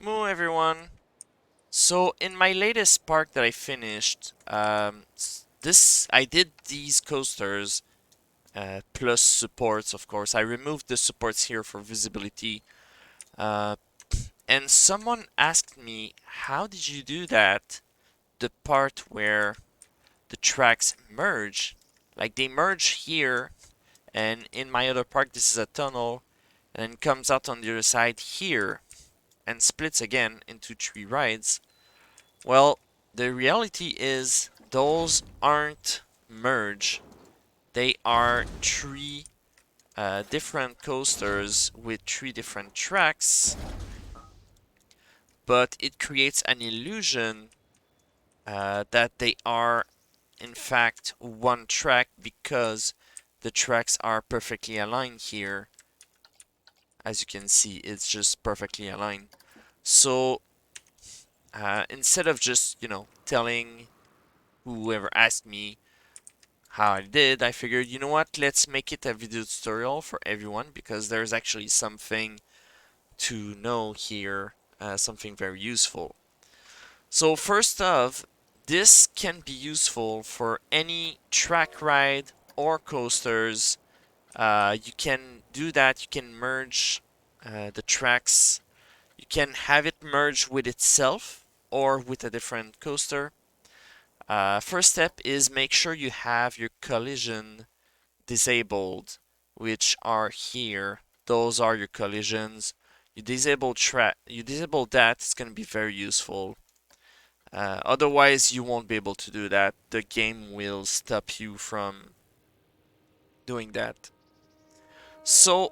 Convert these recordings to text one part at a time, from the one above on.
Moo everyone. So in my latest park that I finished, I did these coasters plus supports, of course. I removed the supports here for visibility. Uh, and someone asked me, how did you do that? The part where the tracks merge, like they merge here, and in my other park this is a tunnel, and then comes out on the other side here, and splits again into three rides. Well, the reality is those aren't merge. They are three different coasters with three different tracks, but it creates an illusion that they are in fact one track because the tracks are perfectly aligned here. As you can see, it's just perfectly aligned. So instead of just, telling whoever asked me how I did, I figured, you know what, let's make it a video tutorial for everyone because there's actually something to know here, something very useful. So first off, this can be useful for any track ride or coasters. You can do that, you can merge the tracks, you can have it merge with itself or with a different coaster. First step is make sure you have your collision disabled, which are here. Those are your collisions. You disable that, it's going to be very useful. Otherwise, you won't be able to do that. The game will stop you from doing that. So,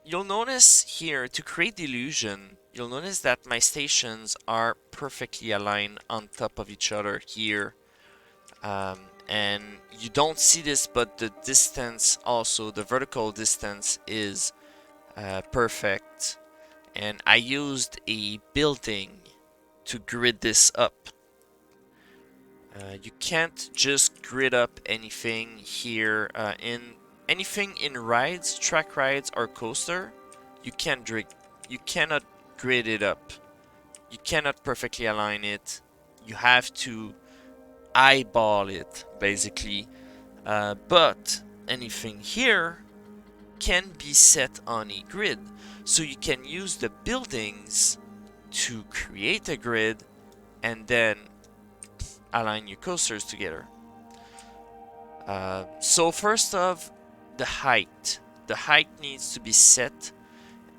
you'll notice here, to create the illusion, you'll notice that my stations are perfectly aligned on top of each other here. And you don't see this, but the distance also, the vertical distance is perfect. And I used a building to grid this up. You can't just grid up anything here in anything in rides, track rides, or coaster. You cannot grid it up. You cannot perfectly align it. You have to eyeball it basically. But anything here can be set on a grid. So you can use the buildings to create a grid and then align your coasters together. So first off, the height. The height needs to be set,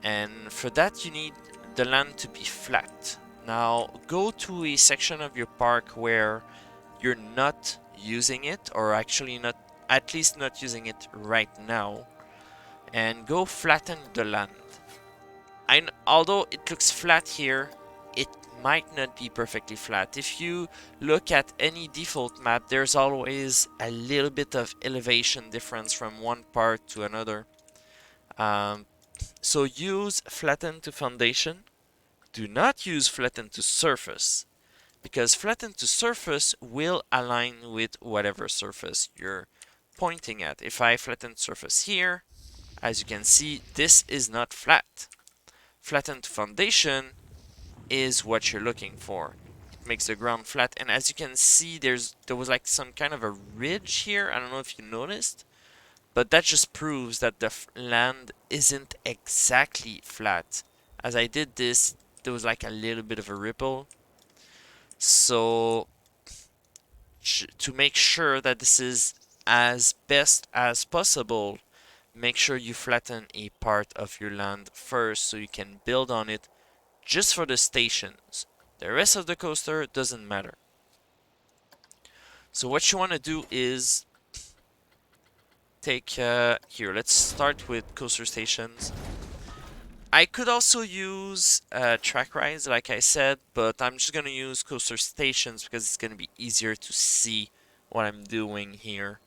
and for that you need the land to be flat. Now go to a section of your park where you're not using it, or actually not, at least not using it right now, and go flatten the land. And although it looks flat here, it might not be perfectly flat. If you look at any default map, there's always a little bit of elevation difference from one part to another. So use flatten to foundation. Do not use flatten to surface, because flatten to surface will align with whatever surface you're pointing at. If I flatten surface here, as you can see, this is not flat. Flatten to foundation is what you're looking for. It makes the ground flat, and as you can see, there was like some kind of a ridge here. I don't know if you noticed, but that just proves that the land isn't exactly flat. As I did this, there was like a little bit of a ripple. So to make sure that this is as best as possible, make sure you flatten a part of your land first so you can build on it just for the stations. The rest of the coaster doesn't matter. So what you want to do is take, here, let's start with coaster stations. I could also use track rides, like I said, but I'm just going to use coaster stations because it's going to be easier to see what I'm doing here.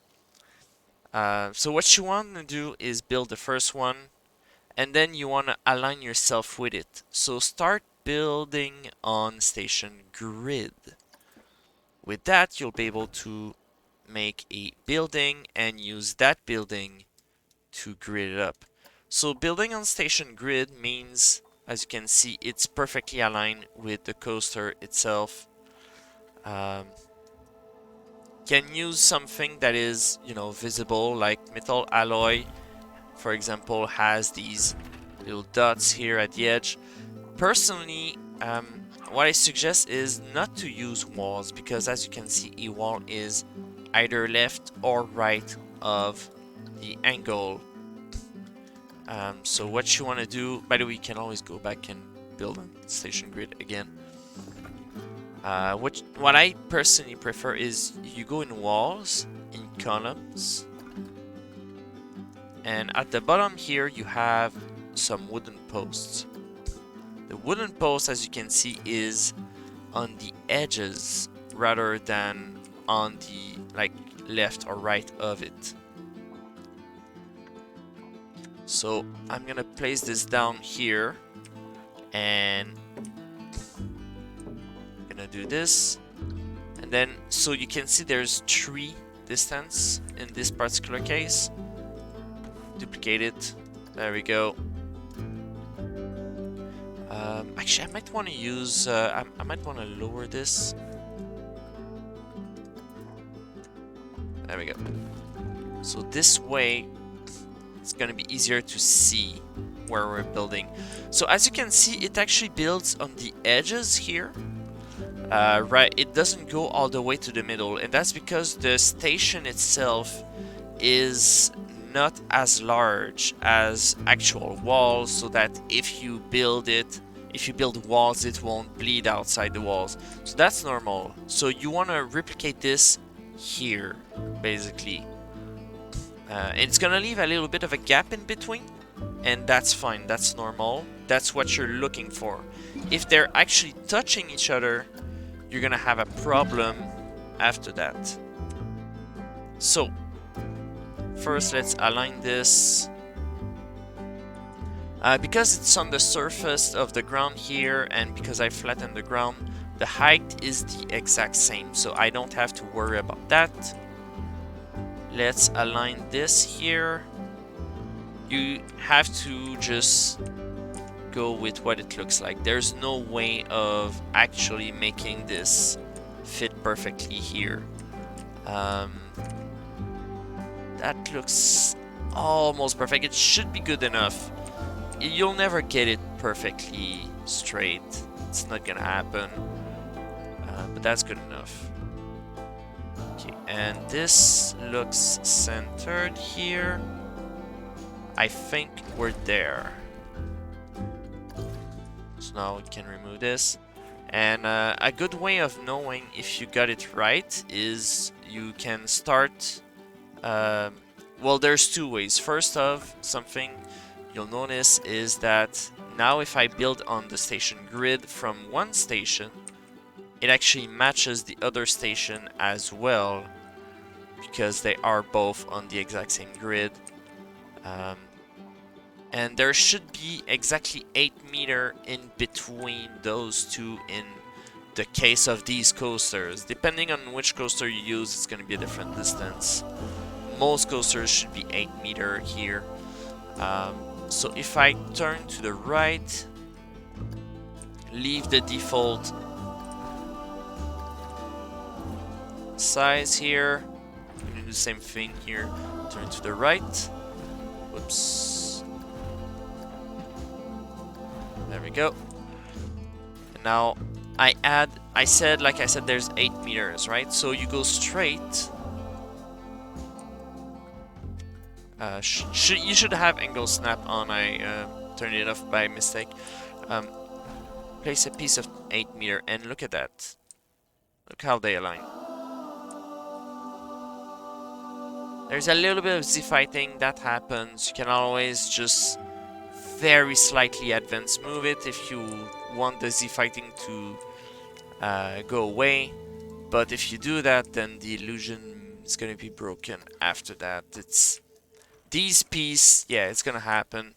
So what you want to do is build the first one, and then you want to align yourself with it. So start building on station grid. With that, you'll be able to make a building and use that building to grid it up. So building on station grid means As you can see, it's perfectly aligned with the coaster itself. Can use something that is, you know, visible, like metal alloy, for example, has these little dots here at the edge. Personally, what I suggest is not to use walls, because as you can see, a wall is either left or right of the angle. So what you want to do, by the way, you can always go back and build a station grid again. What I personally prefer is you go in walls, in columns, and at the bottom here you have some wooden posts. The wooden post, as you can see, is on the edges rather than on the like left or right of it. So I'm gonna place this down here, and I'm gonna do this, and then so you can see there's 3 distance in this particular case. Duplicate it. There we go. Actually, I might want to use. I might want to lower this. There we go. So this way, it's gonna be easier to see where we're building. So as you can see, it actually builds on the edges here. Right, it doesn't go all the way to the middle, and that's because the station itself is not as large as actual walls, so that if you build walls, it won't bleed outside the walls. So that's normal. So you want to replicate this here, basically. It's gonna leave a little bit of a gap in between, and that's fine, that's normal. That's what you're looking for. If they're actually touching each other, you're gonna have a problem after that. So first, let's align this. Because it's on the surface of the ground here, and because I flattened the ground, the height is the exact same, so I don't have to worry about that. Let's align this here. You have to just go with what it looks like. There's no way of actually making this fit perfectly here. That looks almost perfect. It should be good enough. You'll never get it perfectly straight. It's not gonna happen. But that's good enough. Okay, and this looks centered here. I think we're there. So now we can remove this. And a good way of knowing if you got it right is you can start. Well, there's 2 ways. First of, something you'll notice is that now if I build on the station grid from one station, it actually matches the other station as well, because they are both on the exact same grid. And there should be exactly 8 meters in between those 2 in the case of these coasters. Depending on which coaster you use, it's going to be a different distance. Most coasters should be 8 meters here. So if I turn to the right, leave the default size here, I'm going to do the same thing here, turn to the right, whoops, there we go. And now I said, like I said, there's 8 meters, right? So you go straight. You should have angle snap on. I turned it off by mistake. Place a piece of 8 meter and look at that. Look how they align. There's a little bit of Z-fighting that happens. You can always just very slightly advance move it if you want the Z-fighting to go away. But if you do that, then the illusion is going to be broken after that. It's these piece, yeah, it's going to happen.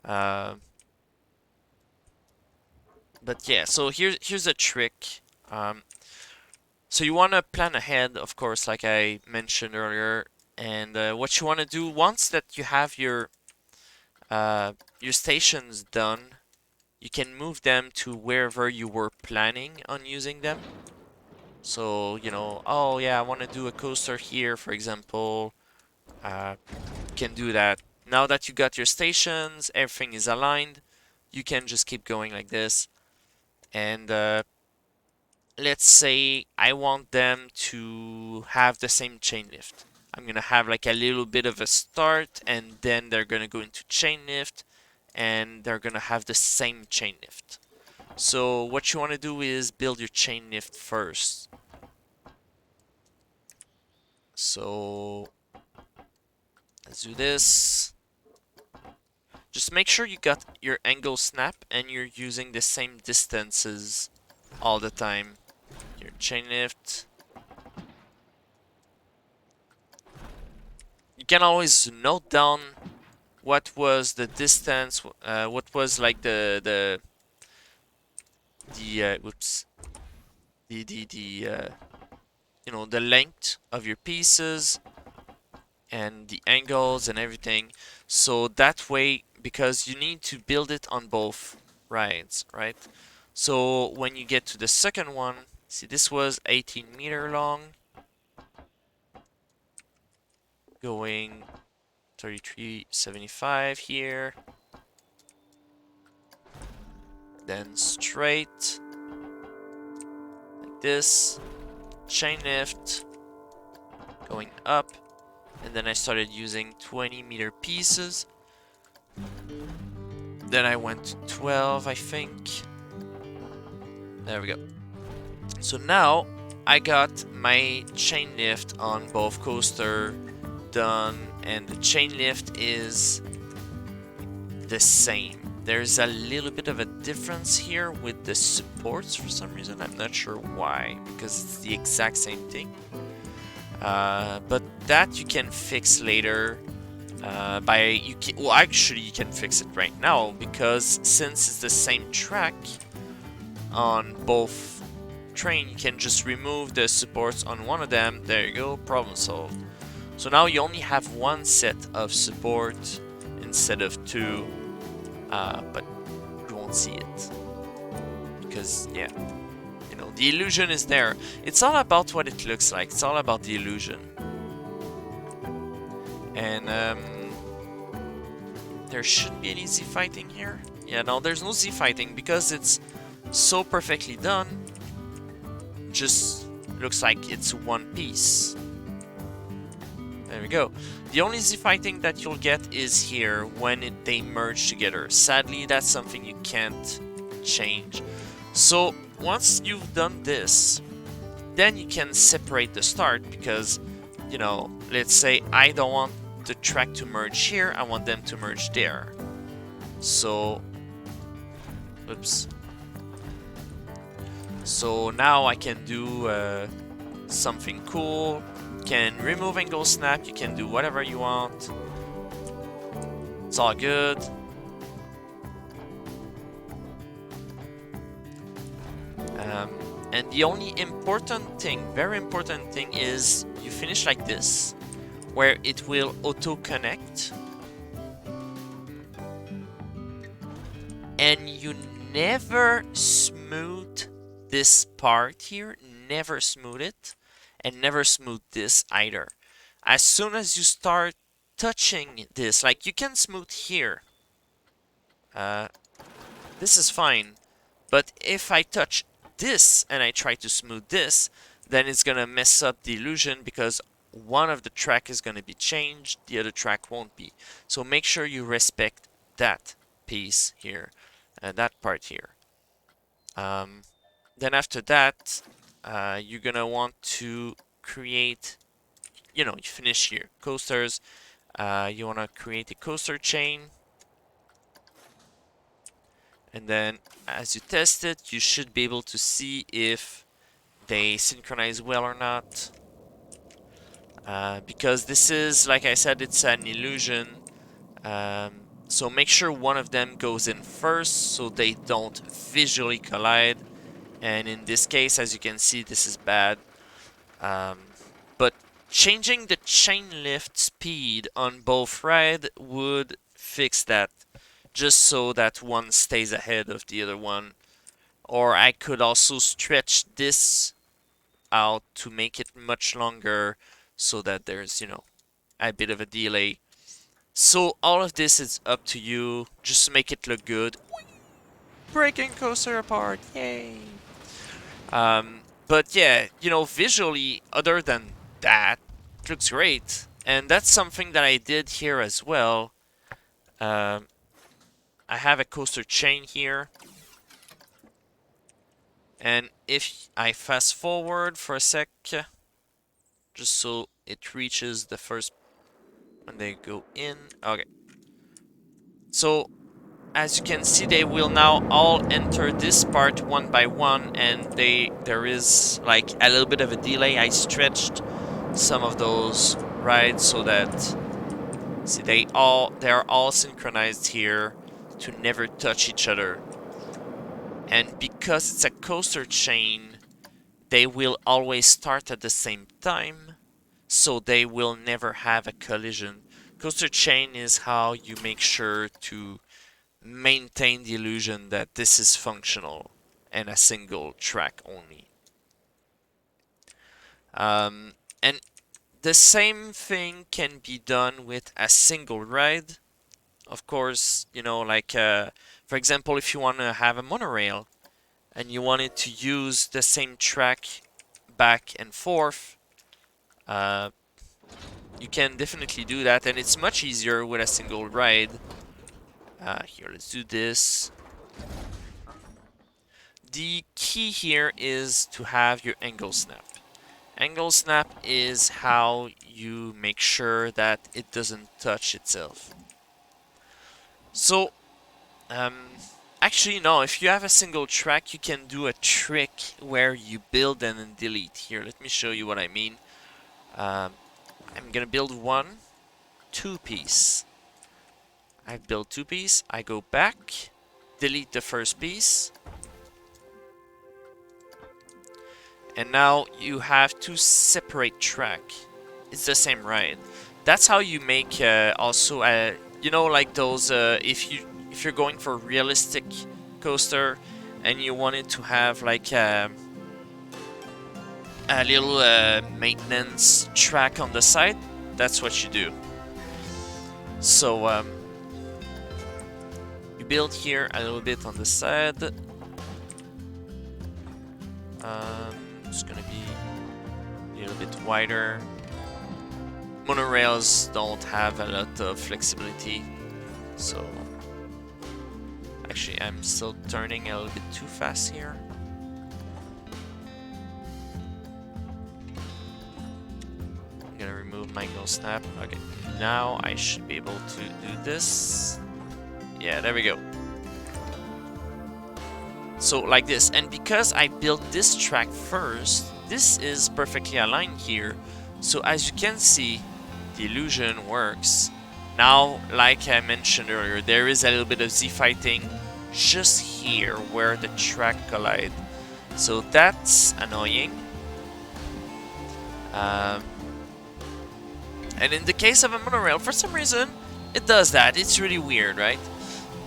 But yeah, so here's a trick. So you want to plan ahead, of course, like I mentioned earlier. And what you want to do once that you have your stations done, you can move them to wherever you were planning on using them. So, you know, oh yeah, I want to do a coaster here, for example. You can do that. Now that you got your stations, everything is aligned, you can just keep going like this. And let's say I want them to have the same chain lift. I'm gonna have like a little bit of a start, and then they're gonna go into chain lift, and they're gonna have the same chain lift. So what you want to do is build your chain lift first. So let's do this. Just make sure you got your angle snap and you're using the same distances all the time. Your chain lift. You can always note down what was the distance, what was like whoops, you know, the length of your pieces and the angles and everything. So that way, because you need to build it on both rides, right? So when you get to the second one, see, this was 18-meter long, going 33.75 here, then straight like this, chain lift, going up, and then I started using 20-meter pieces. Then I went to 12, I think. There we go. So now I got my chain lift on both coaster done, and the chain lift is the same. There's a little bit of a difference here with the supports for some reason. I'm not sure why, because it's the exact same thing. But that you can fix later well, actually you can fix it right now, because since it's the same track on both train, you can just remove the supports on one of them. There you go, problem solved. So now you only have one set of support instead of two, but you won't see it because, yeah, you know, the illusion is there. It's all about what it looks like. It's all about the illusion. And there shouldn't be any Z fighting here. Yeah, no, there's no Z fighting because it's so perfectly done. Just looks like it's one piece. There we go. The only Z fighting that you'll get is here when they merge together. Sadly, that's something you can't change. So once you've done this, then you can separate the start, because, you know, let's say I don't want the track to merge here, I want them to merge there. So, oops. So now I can do something cool. You can remove angle snap, you can do whatever you want. It's all good. And the only important thing, very important thing, is you finish like this, where it will auto-connect. And you never smooth this part here, never smooth it, and never smooth this either. As soon as you start touching this, like you can smooth here, this is fine, but if I touch this and I try to smooth this, then it's gonna mess up the illusion, because one of the track is gonna be changed, the other track won't be. So make sure you respect that piece here, that part here. Then after that, you're gonna want to create, you know, you finish your coasters, you wanna create a coaster chain, and then as you test it, you should be able to see if they synchronize well or not. Because this is, like I said, it's an illusion. So make sure one of them goes in first so they don't visually collide. And in this case, as you can see, this is bad. But changing the chain lift speed on both rides would fix that. just so that one stays ahead of the other one. Or I could also stretch this out to make it much longer so that there's, you know, a bit of a delay. So all of this is up to you. Just make it look good. Breaking coaster apart, yay! But yeah, you know, visually, other than that, it looks great. And that's something that I did here as well. Um, I have a coaster chain here. And if I fast forward for a sec, just so it reaches the first when they go in. Okay. So as you can see, they will now all enter this part one by one, and there is like a little bit of a delay. I stretched some of those rides so that, see, they are all synchronized here to never touch each other. And because it's a coaster chain, they will always start at the same time, so they will never have a collision. Coaster chain is how you make sure to maintain the illusion that this is functional and a single track only. And the same thing can be done with a single ride. Of course, you know, like, for example, if you want to have a monorail and you wanted to use the same track back and forth, you can definitely do that, and it's much easier with a single ride. Here, let's do this. The key here is to have your angle snap. Angle snap is how you make sure that it doesn't touch itself. So, actually no, if you have a single track, you can do a trick where you build and then delete. Here, let me show you what I mean. I'm gonna build one, two-piece. I build two-piece, I go back, delete the first piece, and now you have two separate track. It's the same ride. That's how you make also you know, like those if you're going for a realistic coaster and you wanted to have like a little maintenance track on the side, that's what you do. So you build here a little bit on the side. It's gonna be a little bit wider. Monorails don't have a lot of flexibility, so actually I'm still turning a little bit too fast here. I'm gonna remove my angle snap. Okay, now I should be able to do this. Yeah, there we go. So like this, and because I built this track first, this is perfectly aligned here. So as you can see, the illusion works. Now, like I mentioned earlier, there is a little bit of Z-fighting just here where the track collide. So that's annoying. And in the case of a monorail, for some reason, it does that. It's really weird, right?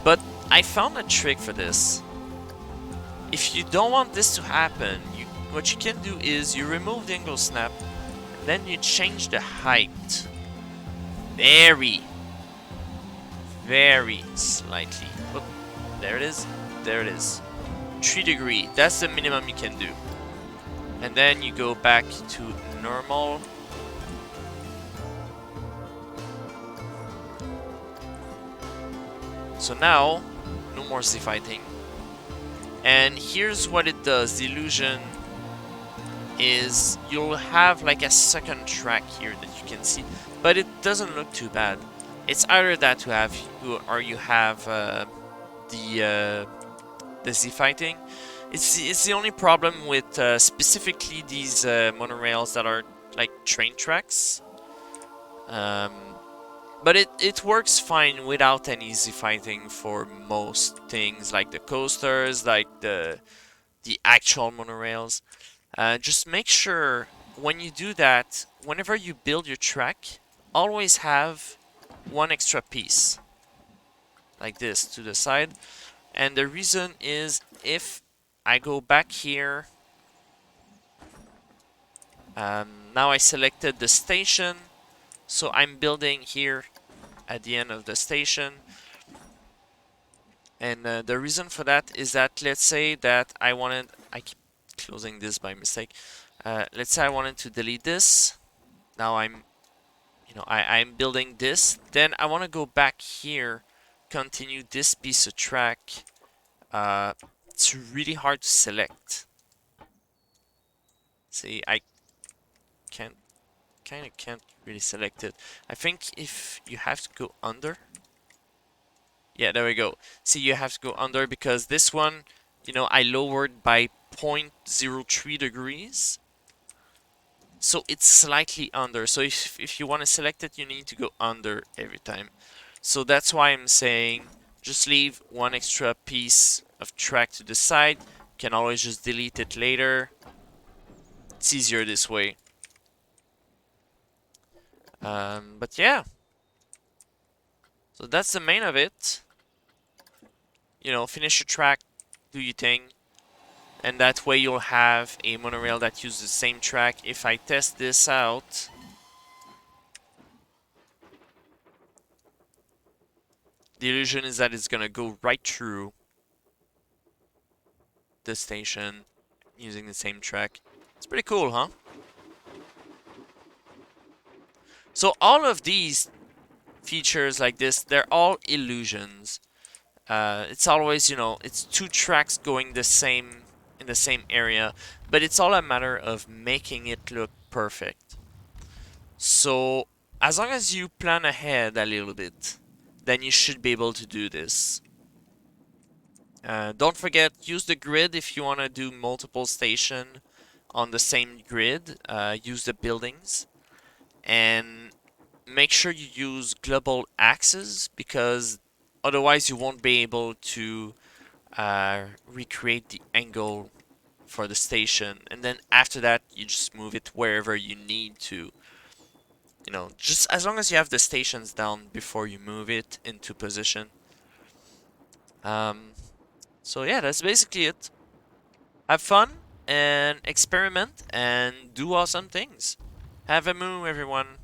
But I found a trick for this. If you don't want this to happen, what you can do is you remove the angle snap, and then you change the height. Very slightly. Oh, there it is. There it is. 3 degrees. That's the minimum you can do. And then you go back to normal. So now, no more Z-fighting. And here's what it does. The illusion is you'll have like a second track here that you can see, but it doesn't look too bad. It's either that to have, or you have the Z-fighting. It's the only problem with specifically these monorails that are like train tracks. But it works fine without any Z-fighting for most things, like the coasters, like the actual monorails. Just make sure when you do that, whenever you build your track, always have one extra piece. like this to the side. And the reason is if I go back here, now I selected the station, so I'm building here at the end of the station. And the reason for that is that, let's say that I keep closing this by mistake. Let's say I wanted to delete this. Now I'm building this. Then I want to go back here, continue this piece of track. It's really hard to select. See, I can't, kind of can't really select it. I think if you have to go under. Yeah, there we go. See, you have to go under because this one, I lowered by 0.03 degrees. So it's slightly under. So if you want to select it, you need to go under every time. So that's why I'm saying just leave one extra piece of track to the side. You can always just delete it later. It's easier this way. But yeah. So that's the main of it. Finish your track, do your thing. And that way you'll have a monorail that uses the same track. If I test this out, the illusion is that it's gonna go right through the station using the same track. It's pretty cool, huh? So all of these features like this, they're all illusions. It's always, it's two tracks going in the same area, but it's all a matter of making it look perfect. So as long as you plan ahead a little bit, then you should be able to do this. Don't forget, use the grid if you want to do multiple stations on the same grid. Use the buildings. And make sure you use global axes because otherwise you won't be able to recreate the angle for the station. And then after that, you just move it wherever you need to. Just as long as you have the stations down before you move it into position. So yeah, that's basically it. Have fun and experiment and do awesome things. Have a moo, everyone.